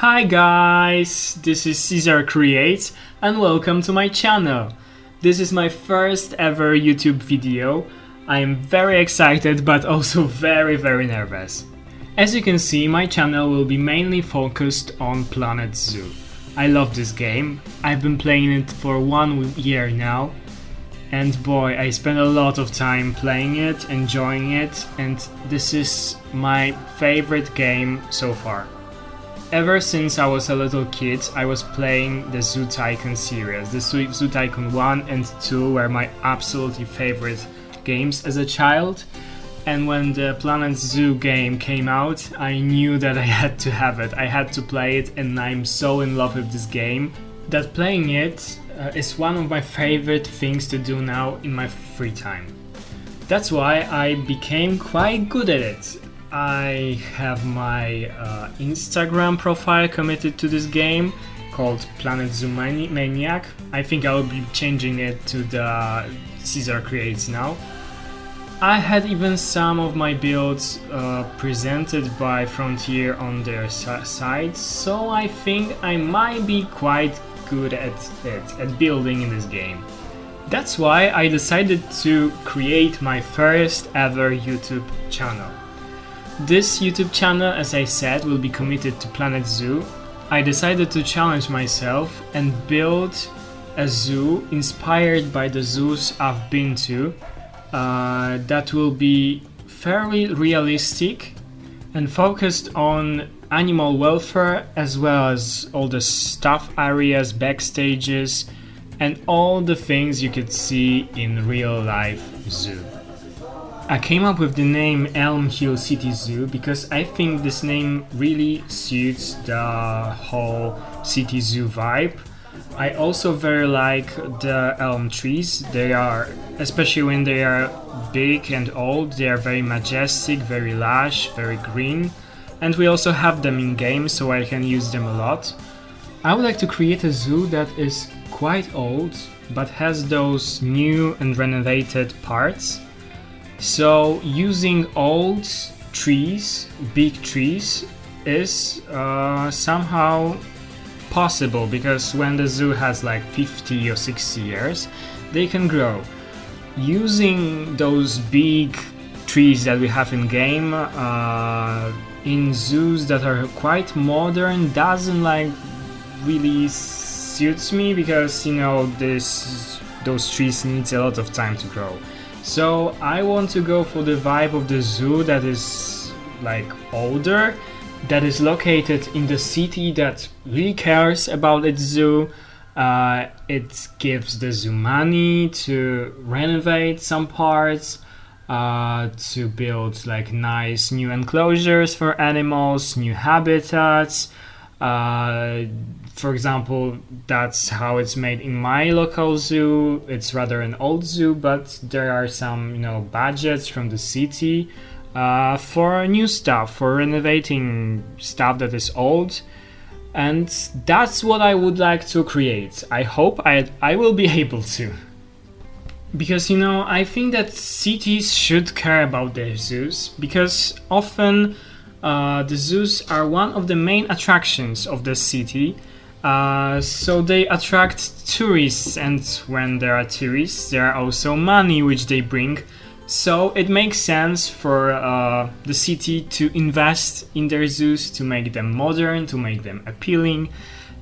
Hi guys, this is Caesar Creates and welcome to my channel. This is my first ever YouTube video. I am very excited but also very nervous. As you can see, my channel will be mainly focused on Planet Zoo. I love this game. I've been playing it for 1 year now. And boy, I spent a lot of time playing it, enjoying it, and this is my favorite game so far. Ever since I was a little kid, I was playing the Zoo Tycoon series. The Zoo Tycoon 1 and 2 were my absolutely favorite games as a child. And when the Planet Zoo game came out, I knew that I had to have it. I had to play it, and I'm so in love with this game that playing it is one of my favorite things to do now in my free time. That's why I became quite good at it. I have my Instagram profile committed to this game called Planet Zoo Maniac. I think I will be changing it to the Caesar Creates now. I had even some of my builds presented by Frontier on their site, so I think I might be quite good at building in this game. That's why I decided to create my first ever YouTube channel. This YouTube channel, as I said, will be committed to Planet Zoo. I decided to challenge myself and build a zoo inspired by the zoos I've been to that will be fairly realistic and focused on animal welfare, as well as all the staff areas, backstages, and all the things you could see in real life zoo. I came up with the name Elm Hill City Zoo because I think this name really suits the whole city zoo vibe. I also very like the elm trees. They are, especially when they are big and old, they are very majestic, very lush, very green. And we also have them in game, so I can use them a lot. I would like to create a zoo that is quite old, but has those new and renovated parts. So using old trees, big trees, is somehow possible, because when the zoo has like 50 or 60 years, they can grow. Using those big trees that we have in game in zoos that are quite modern doesn't like really suits me, because you know those trees needs a lot of time to grow. So I want to go for the vibe of the zoo that is like older, that is located in the city that really cares about its zoo. It gives the zoo money to renovate some parts, to build like nice new enclosures for animals, new habitats. For example, that's how it's made in my local zoo. It's rather an old zoo, but there are some, budgets from the city for new stuff, for renovating stuff that is old. And that's what I would like to create. I hope I will be able to. Because, I think that cities should care about their zoos, because often the zoos are one of the main attractions of the city. So they attract tourists, and when there are tourists, there are also money which they bring. So it makes sense for the city to invest in their zoos, to make them modern, to make them appealing,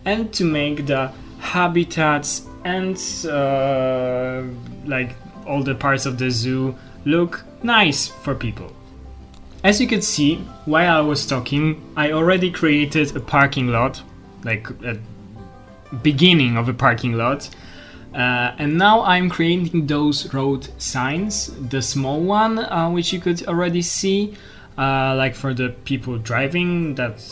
and to make the habitats and like all the parts of the zoo look nice for people. As you could see, while I was talking, I already created a parking lot, like a beginning of a parking lot. And now I'm creating those road signs, the small one, which you could already see, like for the people driving that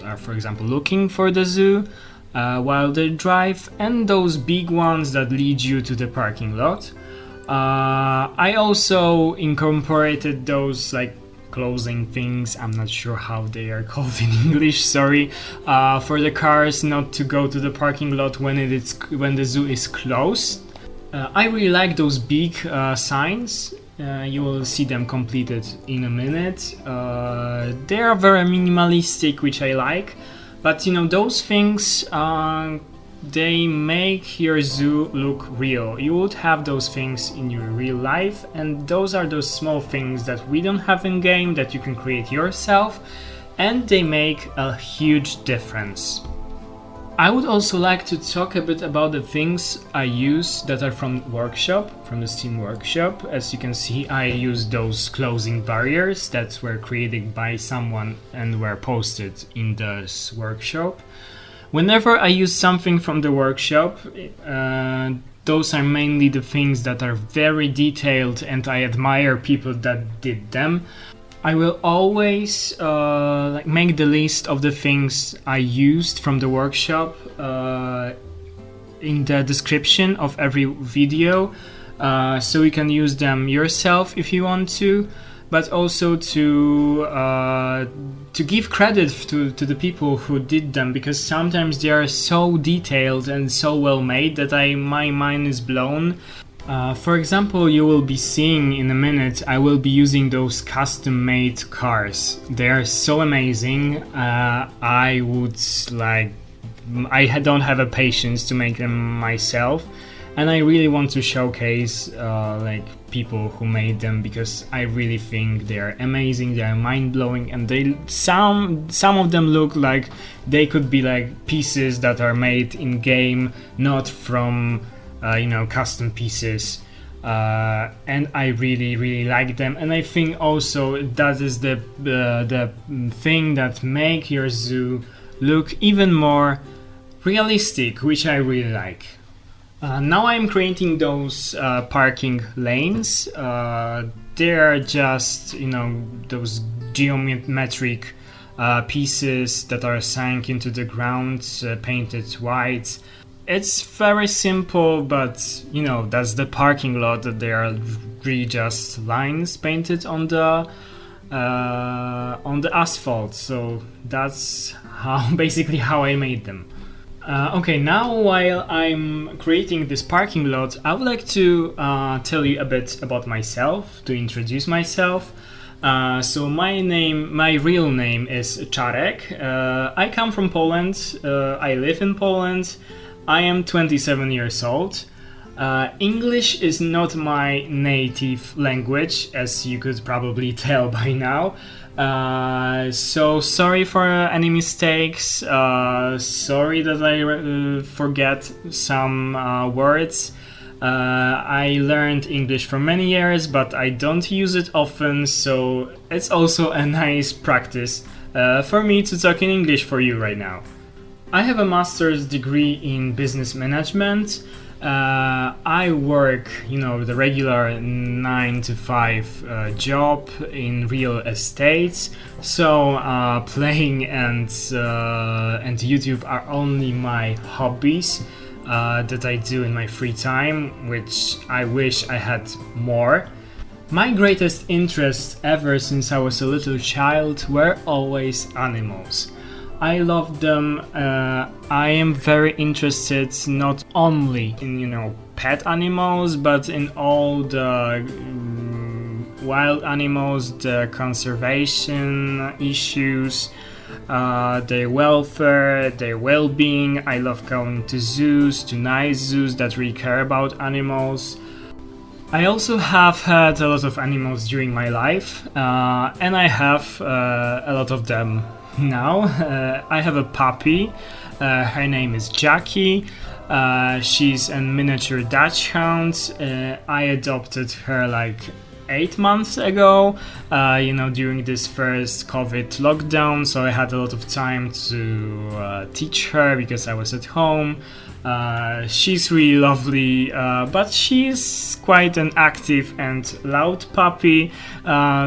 are, for example, looking for the zoo while they drive, and those big ones that lead you to the parking lot. I also incorporated those like closing things, I'm not sure how they are called in English, sorry, for the cars not to go to the parking lot when the zoo is closed. I really like those big signs. You will see them completed in a minute. They are very minimalistic, which I like. But you know, those things, they make your zoo look real. You would have those things in your real life, and those are those small things that we don't have in game that you can create yourself, and they make a huge difference. I would also like to talk a bit about the things I use that are from the Steam Workshop. As you can see, I use those closing barriers that were created by someone and were posted in this workshop. Whenever I use something from the workshop, those are mainly the things that are very detailed and I admire people that did them. I will always make the list of the things I used from the workshop in the description of every video, so you can use them yourself if you want to, but also to give credit to the people who did them, because sometimes they are so detailed and so well made that my mind is blown. For example, you will be seeing in a minute, I will be using those custom-made cars. They are so amazing. I don't have a patience to make them myself, and I really want to showcase people who made them, because I really think they are amazing. They are mind-blowing, and some of them look like they could be like pieces that are made in game, not from custom pieces, and I really like them. And I think also that is the thing that make your zoo look even more realistic, which I really like. Now I'm creating those parking lanes. They are just those geometric pieces that are sunk into the ground, painted white. It's very simple, but that's the parking lot, that they are really just lines painted on the asphalt. So that's basically how I made them. Okay, now while I'm creating this parking lot, I would like to tell you a bit about myself, to introduce myself. So my real name is Czarek. I come from Poland. I live in Poland. I am 27 years old. English is not my native language, as you could probably tell by now. So sorry for any mistakes. Sorry that I forget some words. I learned English for many years, but I don't use it often, so it's also a nice practice for me to talk in English for you right now. I have a master's degree in business management. I work, the regular 9 to 5 job in real estate. So playing and YouTube are only my hobbies that I do in my free time, which I wish I had more. My greatest interest ever since I was a little child were always animals. I love them. I am very interested not only in pet animals, but in all the wild animals, the conservation issues, their welfare, their well-being. I love going to zoos, to nice zoos that really care about animals. I also have had a lot of animals during my life, and I have a lot of them now. I have a puppy. Her name is Jackie. She's a miniature Dutch hound. I adopted her 8 months ago, during this first COVID lockdown, so I had a lot of time to teach her because I was at home. She's really lovely, but she's quite an active and loud puppy,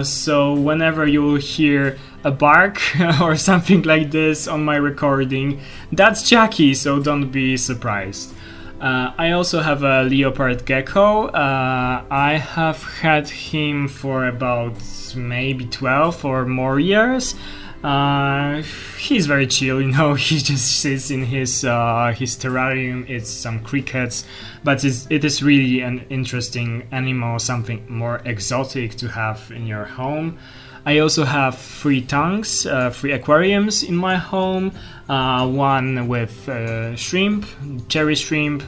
so whenever you will hear a bark or something like this on my recording, that's Jackie, so don't be surprised. I also have a Leopard Gecko. I have had him for about maybe 12 or more years. He's very chill, he just sits in his terrarium, eats some crickets, but it is really an interesting animal, something more exotic to have in your home. I also have 3 tanks, 3 aquariums in my home. One with shrimp, cherry shrimp.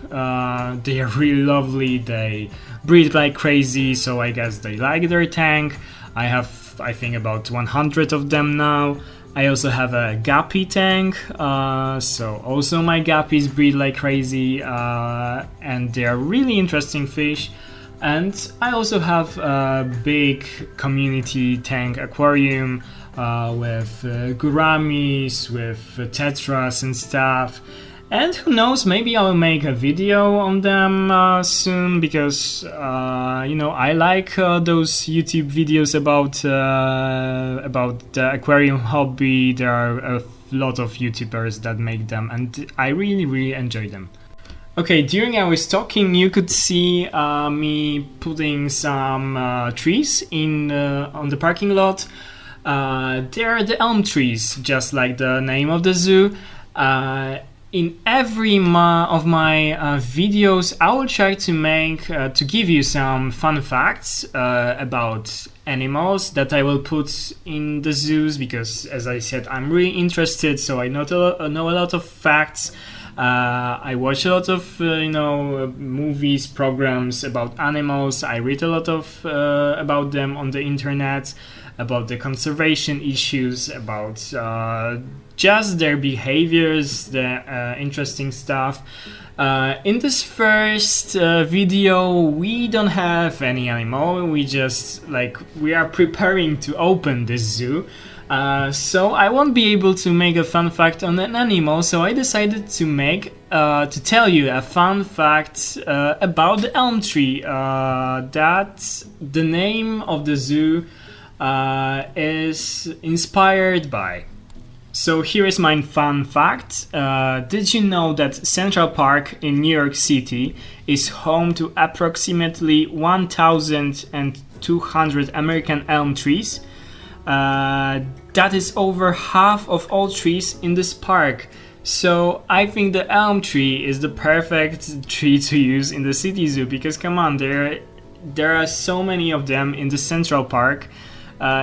They are really lovely. They breathe like crazy, so I guess they like their tank. I have, I think, about 100 of them now. I also have a guppy tank, so also my guppies breed like crazy, and they are really interesting fish. And I also have a big community tank aquarium with gouramis, with tetras and stuff. And who knows, maybe I'll make a video on them soon, because I like those YouTube videos about the aquarium hobby. There are a lot of YouTubers that make them, and I really enjoy them. Okay, during I was talking, you could see me putting some trees on the parking lot. They are the elm trees, just like the name of the zoo. In every of my videos, I will try to give you some fun facts about animals that I will put in the zoos, because, as I said, I'm really interested, so I know a lot of facts. I watch a lot of movies, programs about animals. I read a lot of about them on the internet, about the conservation issues, about just their behaviors, the interesting stuff. In this first video, we don't have any animal. We are preparing to open this zoo. So I won't be able to make a fun fact on an animal, so I decided to tell you a fun fact about the elm tree, that the name of the zoo is inspired by. So here is my fun fact. Did you know that Central Park in New York City is home to approximately 1,200 American elm trees? That is over half of all trees in this park. So I think the elm tree is the perfect tree to use in the city zoo, because come on, there are so many of them in the Central Park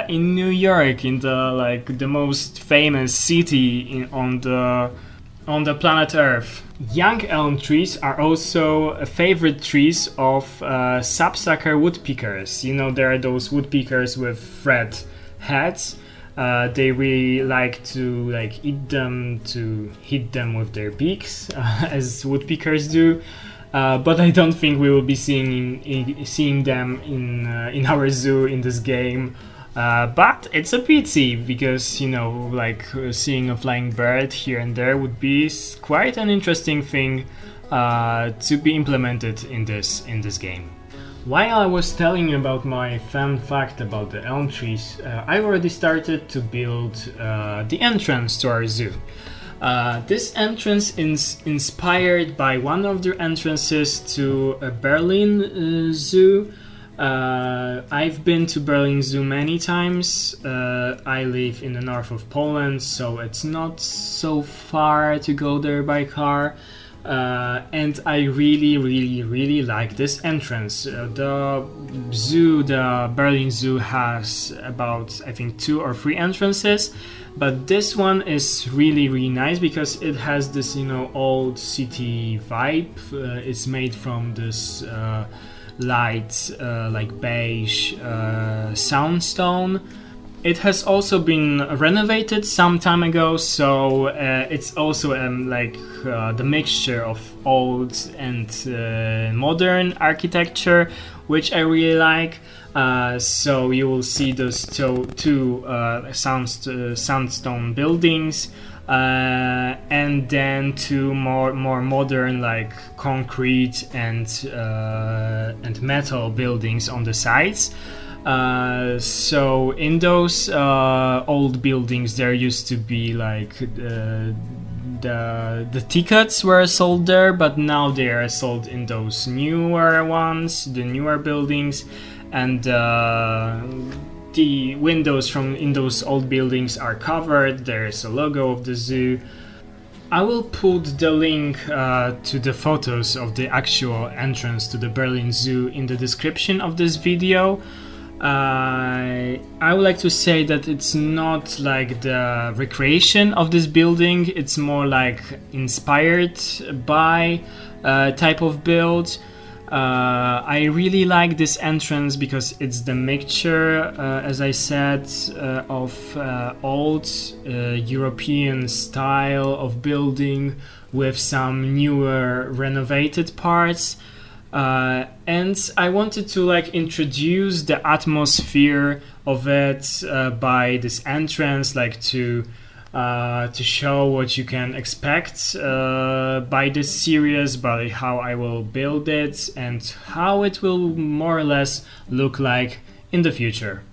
in New York, in the most famous city on the planet Earth. Young elm trees are also favorite trees of sapsucker woodpeckers. There are those woodpeckers with red heads. They really like to eat them, to hit them with their beaks, as woodpeckers do. But I don't think we will be seeing them in our zoo in this game. But it's a pity, because seeing a flying bird here and there would be quite an interesting thing to be implemented in this game. While I was telling you about my fun fact about the elm trees, I already started to build the entrance to our zoo. This entrance is inspired by one of the entrances to a Berlin zoo. I've been to Berlin Zoo many times. I live in the north of Poland, so it's not so far to go there by car. And I really like this entrance. The Berlin Zoo has about, I think, 2 or 3 entrances, but this one is really nice because it has this old city vibe. It's made from this light beige sandstone. It has also been renovated some time ago, so it's also the mixture of old and modern architecture, which I really like. So you will see those two sandstone buildings, and then 2 more modern concrete and metal buildings on the sides. So in those old buildings, there used to be the tickets were sold there, but now they are sold in those newer ones, the newer buildings, and the windows in those old buildings are covered. There's a logo of the zoo. I will put the link to the photos of the actual entrance to the Berlin Zoo in the description of this video. I would like to say that it's not like the recreation of this building, it's more like inspired by type of build. I really like this entrance because it's the mixture, as I said, of old European style of building with some newer renovated parts. And I wanted to like introduce the atmosphere of it by this entrance, like to show what you can expect by this series, by how I will build it and how it will more or less look like in the future.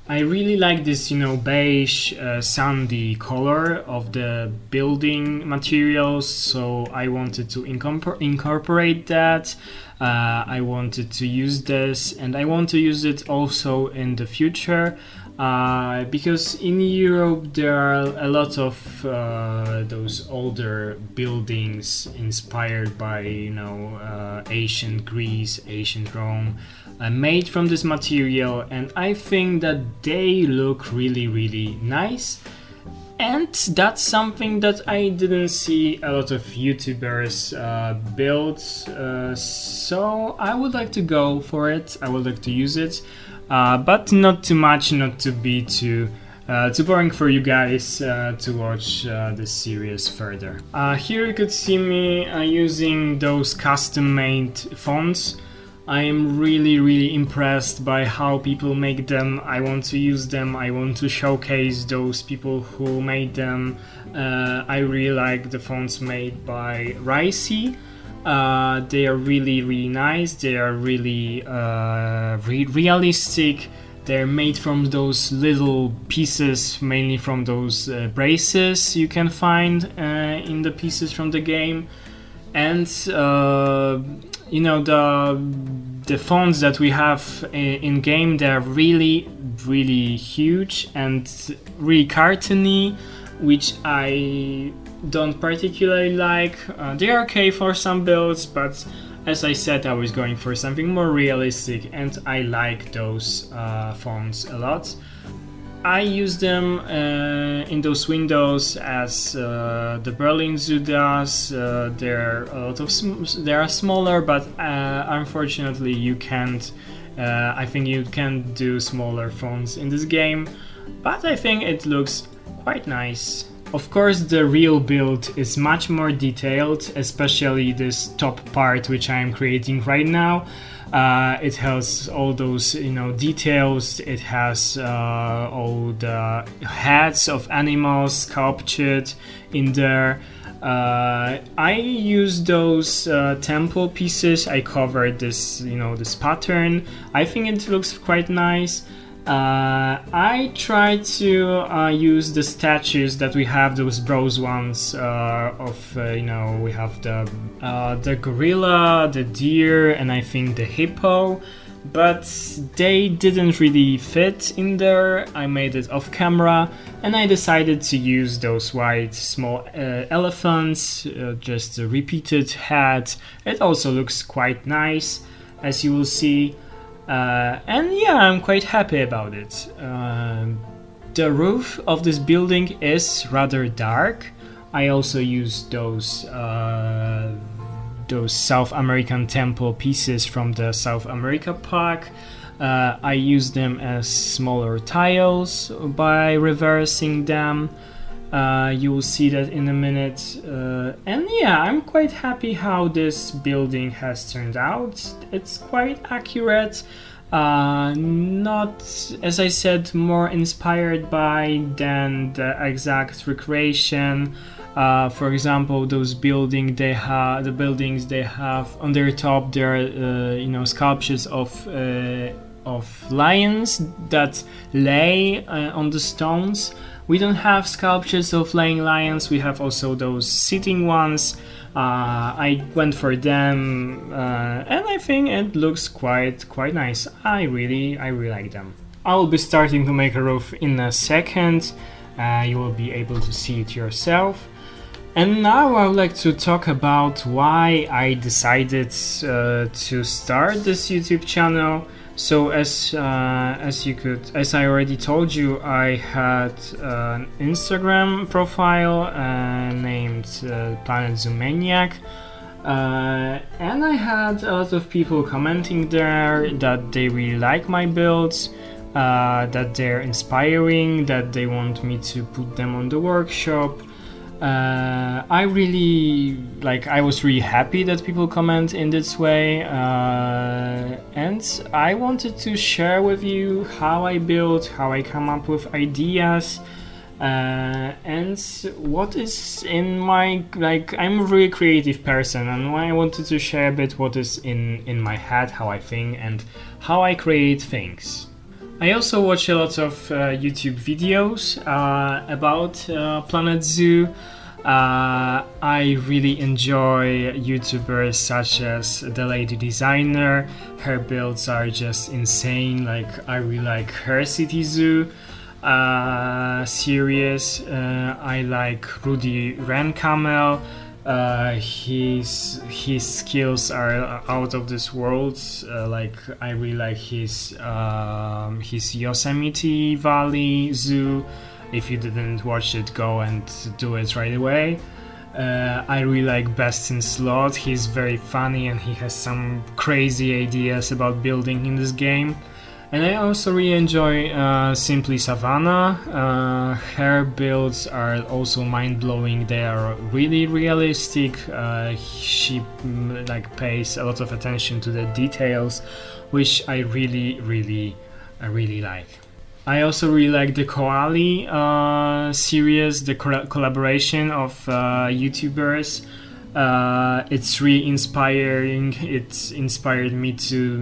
I really like this, beige, sandy color of the building materials, so I wanted to incorporate that. I wanted to use this, and I want to use it also in the future, because in Europe there are a lot of those older buildings inspired by, ancient Greece, ancient Rome, made from this material, and I think that they look really, really nice. And that's something that I didn't see a lot of YouTubers build, so I would like to go for it. I would like to use it, but not too much, not to be too boring for you guys to watch this series further. Here you could see me using those custom-made fonts. I am really, really impressed by how people make them. I want to use them. I want to showcase those people who made them. I really like the fonts made by Ricey. They are really, really nice. They are really realistic. They're made from those little pieces, mainly from those braces you can find in the pieces from the game. And the fonts that we have in game, they're really, really huge and really cartoony, which I don't particularly like. They're okay for some builds, but as I said, I was going for something more realistic, and I like those fonts a lot. I use them in those windows as the Berlin Zoo does. They are smaller, but unfortunately you can't. I think you can't do smaller fonts in this game, but I think it looks quite nice. Of course, the real build is much more detailed, especially this top part which I am creating right now. It has all those, details. It has all the heads of animals sculptured in there. I use those temple pieces. I covered this, this pattern. I think it looks quite nice. I try to use the statues that we have, those bronze ones of, we have the gorilla, the deer, and I think the hippo, but they didn't really fit in there. I made it off camera, and I decided to use those white small elephants, just a repeated head. It also looks quite nice, as you will see. And yeah, I'm quite happy about it. The roof of this building is rather dark. I also use those South American temple pieces from the South America pack. I use them as smaller tiles by reversing them. You will see that in a minute. And yeah, I'm quite happy how this building has turned out. It's quite accurate. Not, as I said, more inspired by than the exact recreation. For example, those buildings they have on their top, there are sculptures of lions that lay on the stones. We don't have sculptures of laying lions. We have also those sitting ones. I went for them, and I think it looks quite nice. I really like them. I will be starting to make a roof in a second. You will be able to see it yourself. And now I would like to talk about why I decided to start this YouTube channel. So as I already told you, I had an Instagram profile named Planet Zoo Maniac. And I had a lot of people commenting there that they really like my builds, that they're inspiring, that they want me to put them on the workshop. I was really happy that people comment in this way, and I wanted to share with you how I build, how I come up with ideas, and what is in my, I'm a really creative person, and I wanted to share a bit what is in my head, how I think and how I create things. I also watch a lot of YouTube videos about Planet Zoo. I really enjoy YouTubers such as the Lady Designer. Her builds are just insane. I really like her City Zoo series. I like Rudy Rencamel. His skills are out of this world. I really like his Yosemite Valley Zoo. If you didn't watch it, go and do it right away. I really like Best in Slot. He's very funny and he has some crazy ideas about building in this game. And I also really enjoy Simply Savannah. Her builds are also mind-blowing. They are really realistic. She pays a lot of attention to the details, which I really like. I also really like the Koali series, the collaboration of YouTubers. It's really inspiring. It inspired me to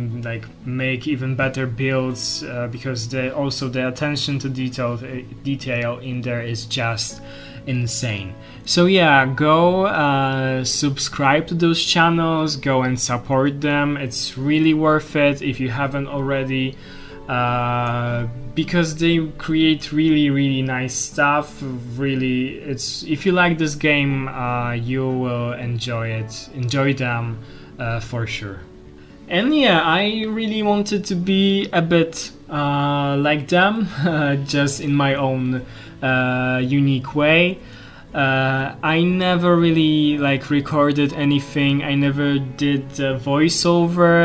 make even better builds because the attention to detail in there is just insane. So yeah, go subscribe to those channels, go and support them. It's really worth it if you haven't already. Because they create really nice stuff. Really, if you like this game, you will enjoy them for sure. And yeah, I really wanted to be a bit like them, just in my own unique way. I never really recorded anything. I never did voiceover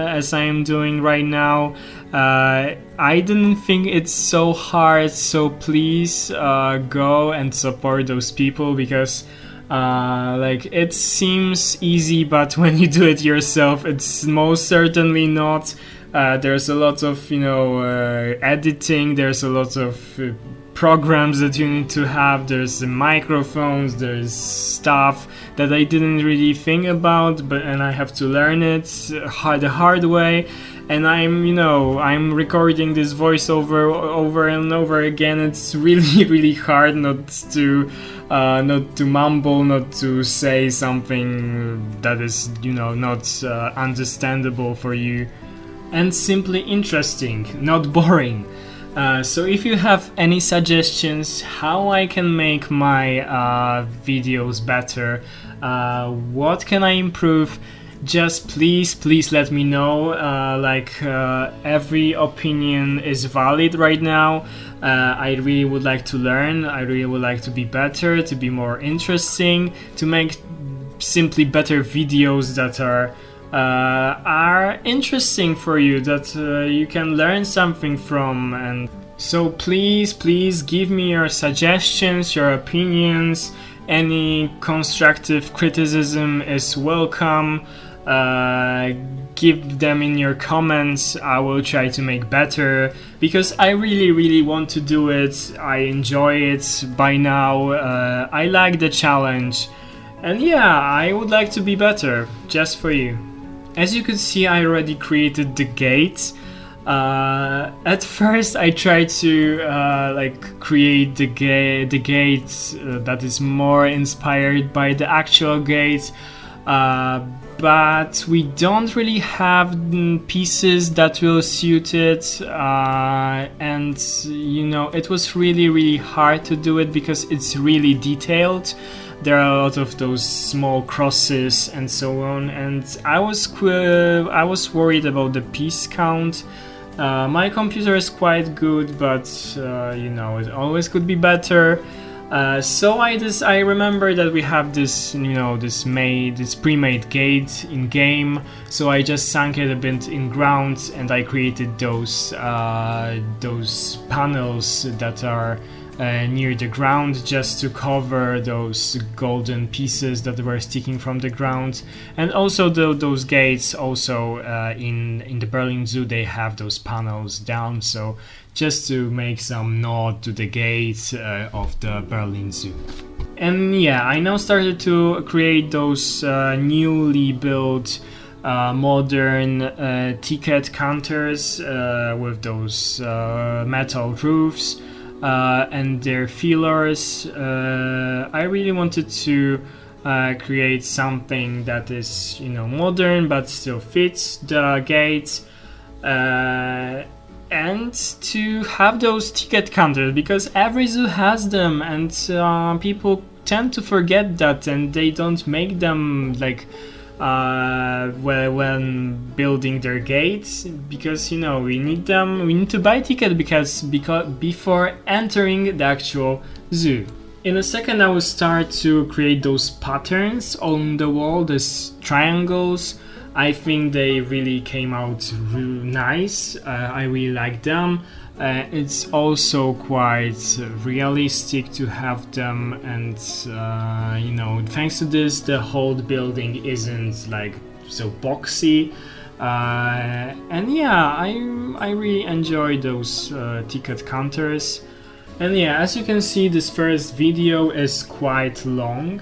as I am doing right now. I didn't think it's so hard, so please go and support those people because it seems easy, but when you do it yourself, it's most certainly not. There's a lot of editing. There's a lot of programs that you need to have. There's the microphones, there's stuff that I didn't really think about, and I have to learn it the hard way. And I'm recording this voiceover over and over again. It's really hard not to mumble, not to say something that is not understandable for you, and simply interesting, not boring. So if you have any suggestions how I can make my videos better, what can I improve, just please let me know. Every opinion is valid right now. I really would like to learn. I really would like to be better, to be more interesting, to make simply better videos that are interesting for you, that you can learn something from. And so please give me your suggestions, your opinions. Any constructive criticism is welcome. Give them in your comments. I will try to make better because I really want to do it. I enjoy it by now. I like the challenge, and yeah, I would like to be better just for you. As you could see, I already created the gate. At first I tried to create the gate that is more inspired by the actual gate, but we don't really have pieces that will suit it, and it was really hard to do it because it's really detailed. there are a lot of those small crosses and so on, and I was worried about the piece count. My computer is quite good, but you know, it always could be better. So I remember that we have this, you know, this pre-made gate in game. So I just sunk it a bit in ground, and I created those panels that are near the ground, just to cover those golden pieces that were sticking from the ground. And also those gates, also in the Berlin Zoo, they have those panels down, so just to make some nod to the gate of the Berlin Zoo. And yeah, I now started to create those newly built modern ticket counters with those metal roofs and their feelers. I really wanted to create something that is, you know, modern but still fits the gate, and to have those ticket counters, because every zoo has them, and people tend to forget that, and they don't make them like when building their gates, because, you know, we need them. We need to buy ticket because before entering the actual zoo. In a second, I will start to create those patterns on the wall, these triangles. I think they really came out really nice. I really like them. It's also quite realistic to have them, and you know, thanks to this, the whole building isn't like so boxy. And yeah, I really enjoy those ticket counters. And yeah, as you can see, this first video is quite long.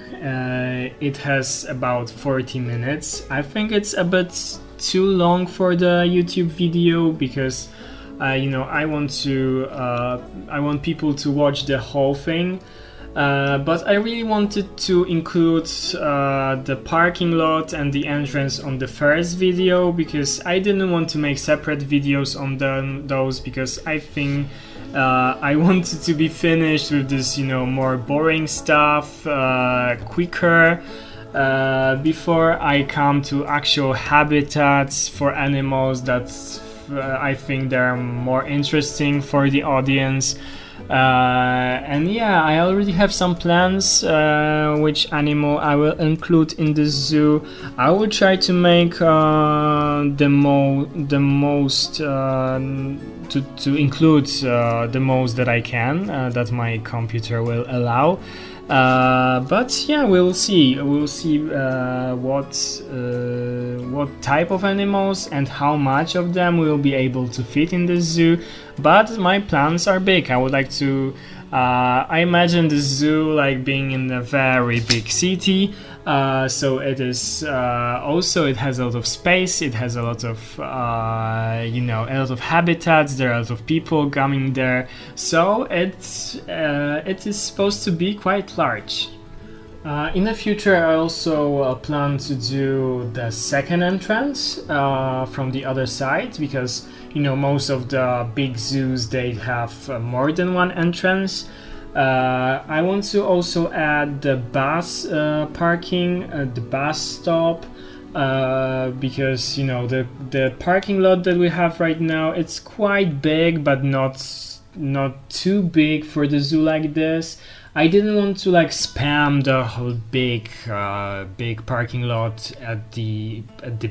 It has about 40 minutes. I think it's a bit too long for the YouTube video, because you know, I want people to watch the whole thing. But I really wanted to include the parking lot and the entrance on the first video, because I didn't want to make separate videos on those, because I think I wanted to be finished with this, you know, more boring stuff quicker, before I come to actual habitats for animals that I think they're more interesting for the audience. And yeah, I already have some plans which animal I will include in the zoo. I will try to make the most to include the most that I can, that my computer will allow. But yeah, we'll see what type of animals and how much of them will be able to fit in the zoo. But my plans are big. I would like to I imagine the zoo like being in a very big city, so it is also, it has a lot of space, it has a lot of you know, a lot of habitats, there are a lot of people coming there, so it is supposed to be quite large. In the future, I also plan to do the second entrance from the other side, because, you know, most of the big zoos, they have more than one entrance. I want to also add the bus parking, the bus stop, because, you know, the parking lot that we have right now, it's quite big, but not too big for the zoo like this. I didn't want to like spam the whole big parking lot at the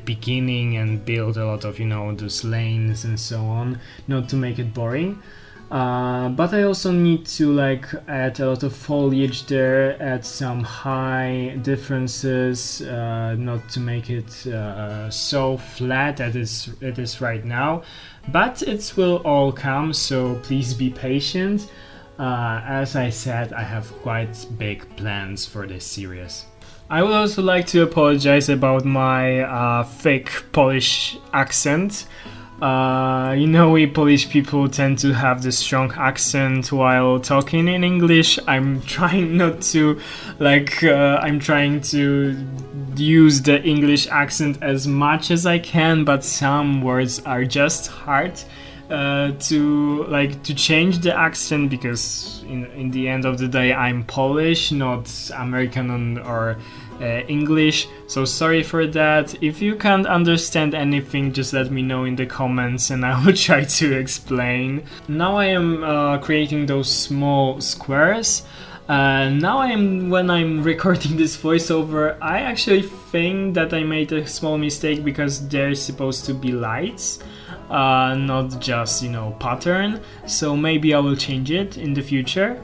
beginning and build a lot of, you know, those lanes and so on, not to make it boring. But I also need to like add a lot of foliage there, add some high differences, not to make it so flat as it is right now. But it will all come, so please be patient. As I said, I have quite big plans for this series. I would also like to apologize about my fake Polish accent. You know, we Polish people tend to have this strong accent while talking in English. I'm trying not to, like, I'm trying to use the English accent as much as I can, but some words are just hard to change the accent, because in the end of the day I'm Polish, not American or English, so sorry for that. If you can't understand anything, just let me know in the comments and I will try to explain. Now I am creating those small squares. When I'm recording this voiceover, I actually think that I made a small mistake, because there's supposed to be lights, not just, pattern. So maybe I will change it in the future.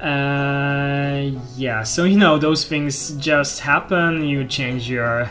Yeah, so those things just happen. You change your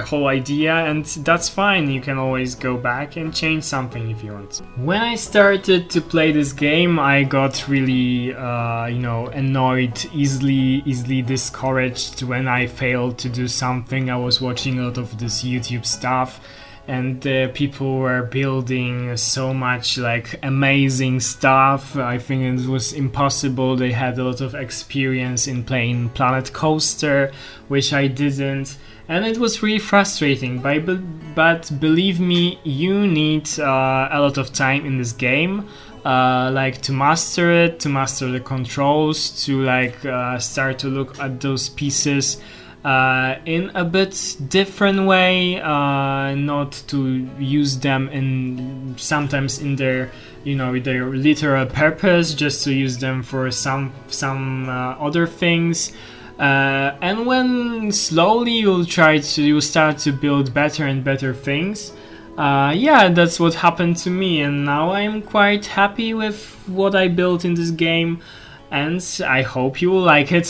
whole idea, and that's fine. You can always go back and change something if you want. When I started to play this game, I got really annoyed, easily discouraged when I failed to do something. I was watching a lot of this YouTube stuff, and people were building so much like amazing stuff. I think it was impossible. They had a lot of experience in playing Planet Coaster, which I didn't, and it was really frustrating. But believe me, you need a lot of time in this game, like to master it, to master the controls, to start to look at those pieces in a bit different way, not to use them sometimes in their their literal purpose, just to use them for some other things. And when slowly you'll start to build better and better things. Yeah, that's what happened to me, and now I'm quite happy with what I built in this game. And I hope you will like it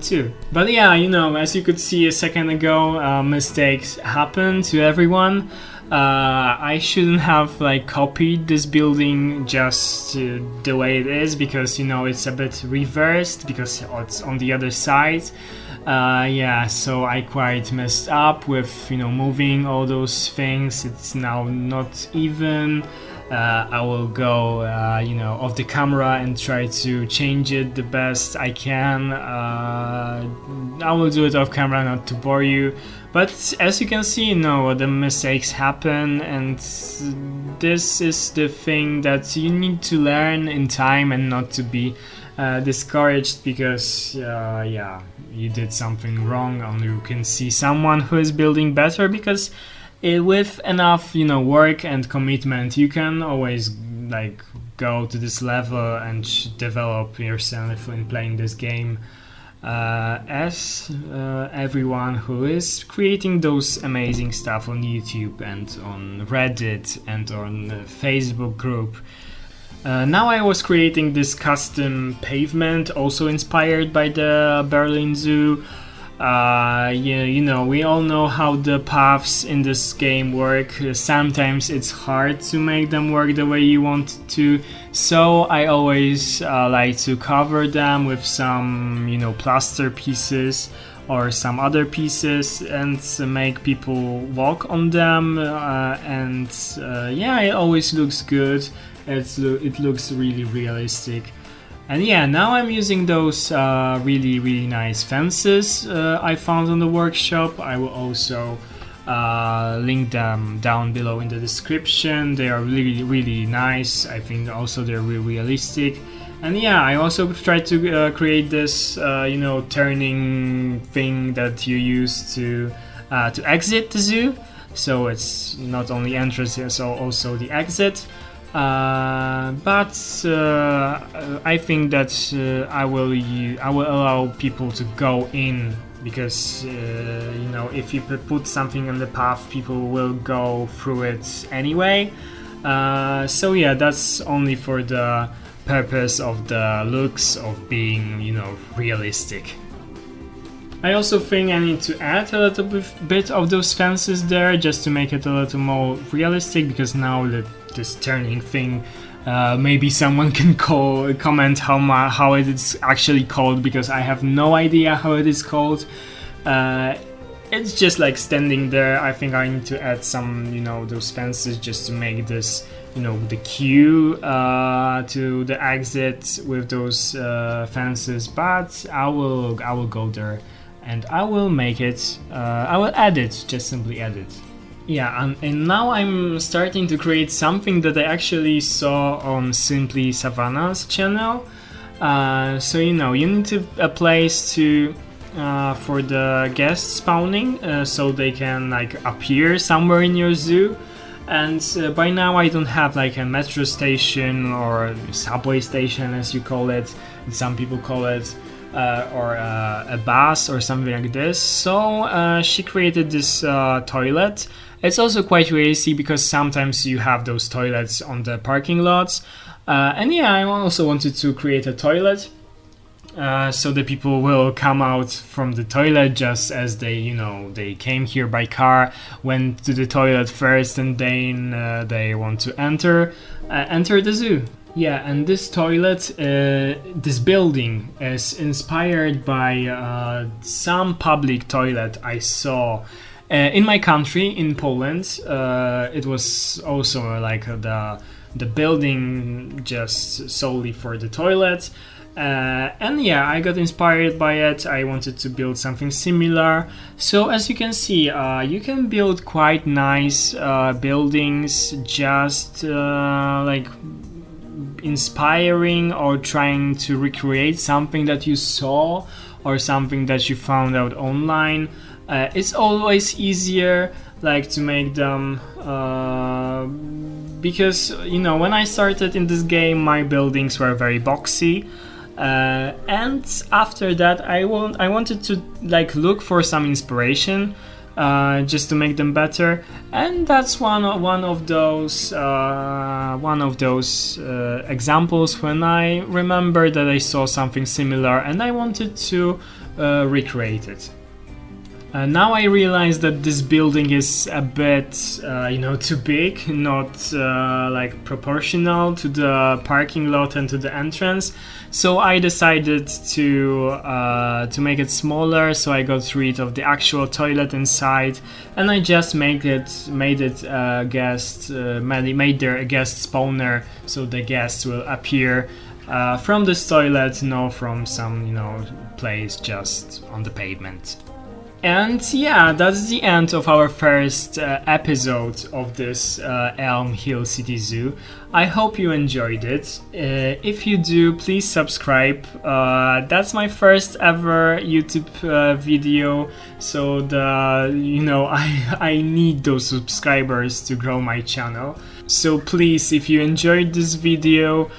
too. But yeah, as you could see a second ago, mistakes happen to everyone. I shouldn't have copied this building just the way it is, because it's a bit reversed, because it's on the other side. Yeah, so I quite messed up with moving all those things. It's now not even. I will go off the camera and try to change it the best I can. I will do it off camera, not to bore you, but as you can see, the mistakes happen, and this is the thing that you need to learn in time, and not to be discouraged because yeah, you did something wrong, and you can see someone who is building better, because with enough work and commitment, you can always go to this level and develop yourself in playing this game, as everyone who is creating those amazing stuff on YouTube and on Reddit and on Facebook group. Now I was creating this custom pavement, also inspired by the Berlin Zoo. Yeah, we all know how the paths in this game work. Sometimes it's hard to make them work the way you want to, so I always like to cover them with some, plaster pieces or some other pieces, and make people walk on them, and yeah, it always looks good. It looks really realistic. And yeah, now I'm using those really nice fences I found on the workshop. I will also link them down below in the description. They are really nice. I think also they're really realistic. And yeah, I also tried to create this turning thing that you use to exit the zoo. So it's not only entrance, it's also the exit. But I think that I will allow people to go in, because if you put something on the path, people will go through it anyway. So yeah, that's only for the purpose of the looks of being realistic. I also think I need to add a little bit of those fences there, just to make it a little more realistic, because now this turning thing, maybe someone can comment how it is actually called, because I have no idea how it is called. It's just like standing there. I think I need to add some those fences just to make this the queue to the exit with those fences, but I will go there and I will make it, I will add it, just simply add it. Yeah, and now I'm starting to create something that I actually saw on Simply Savannah's channel. So you need to a place to for the guest spawning, so they can like appear somewhere in your zoo. And by now I don't have like a metro station or a subway station, as you call it, some people call it, or a bus or something like this. So she created this toilet. It's also quite easy because sometimes you have those toilets on the parking lots. And yeah, I also wanted to create a toilet. So the people will come out from the toilet just as they came here by car, went to the toilet first, and then they want to enter the zoo. Yeah, and this toilet, this building is inspired by some public toilet I saw in my country, in Poland. It was also like the building just solely for the toilet. And yeah, I got inspired by it. I wanted to build something similar. So as you can see, you can build quite nice buildings, just like inspiring or trying to recreate something that you saw or something that you found out online. It's always easier like to make them because when I started in this game, my buildings were very boxy. And after that, I wanted to like look for some inspiration, just to make them better, and that's one of those examples when I remember that I saw something similar and I wanted to recreate it. Now I realize that this building is a bit, too big, not like proportional to the parking lot and to the entrance. So I decided to make it smaller. So I got rid of the actual toilet inside, and I just made there a guest spawner, so the guests will appear from this toilet, not from some place just on the pavement. And yeah, that's the end of our first episode of this Elm Hill City Zoo. I hope you enjoyed it. If you do, please subscribe. That's my first ever YouTube video, so I need those subscribers to grow my channel. So please, if you enjoyed this video,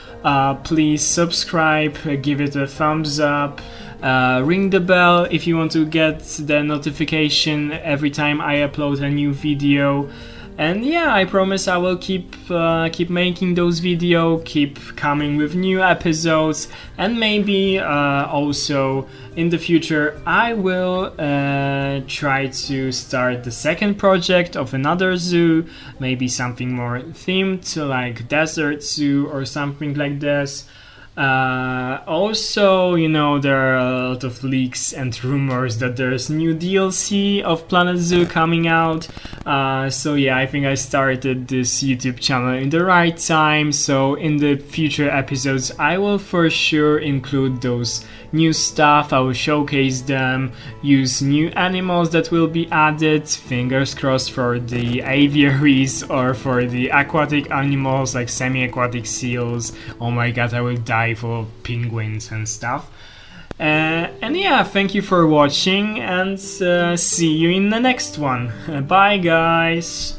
please subscribe, give it a thumbs up. Ring the bell if you want to get the notification every time I upload a new video. And yeah, I promise I will keep making those videos, keep coming with new episodes, and maybe also in the future I will try to start the second project of another zoo, maybe something more themed to like desert zoo or something like this. Also, there are a lot of leaks and rumors that there's new DLC of Planet Zoo coming out. So yeah, I think I started this YouTube channel in the right time. So in the future episodes, I will for sure include those new stuff. I will showcase them, use new animals that will be added. Fingers crossed for the aviaries or for the aquatic animals like semi-aquatic seals. Oh my god, I will die for penguins and stuff. And yeah, thank you for watching, and see you in the next one. Bye guys.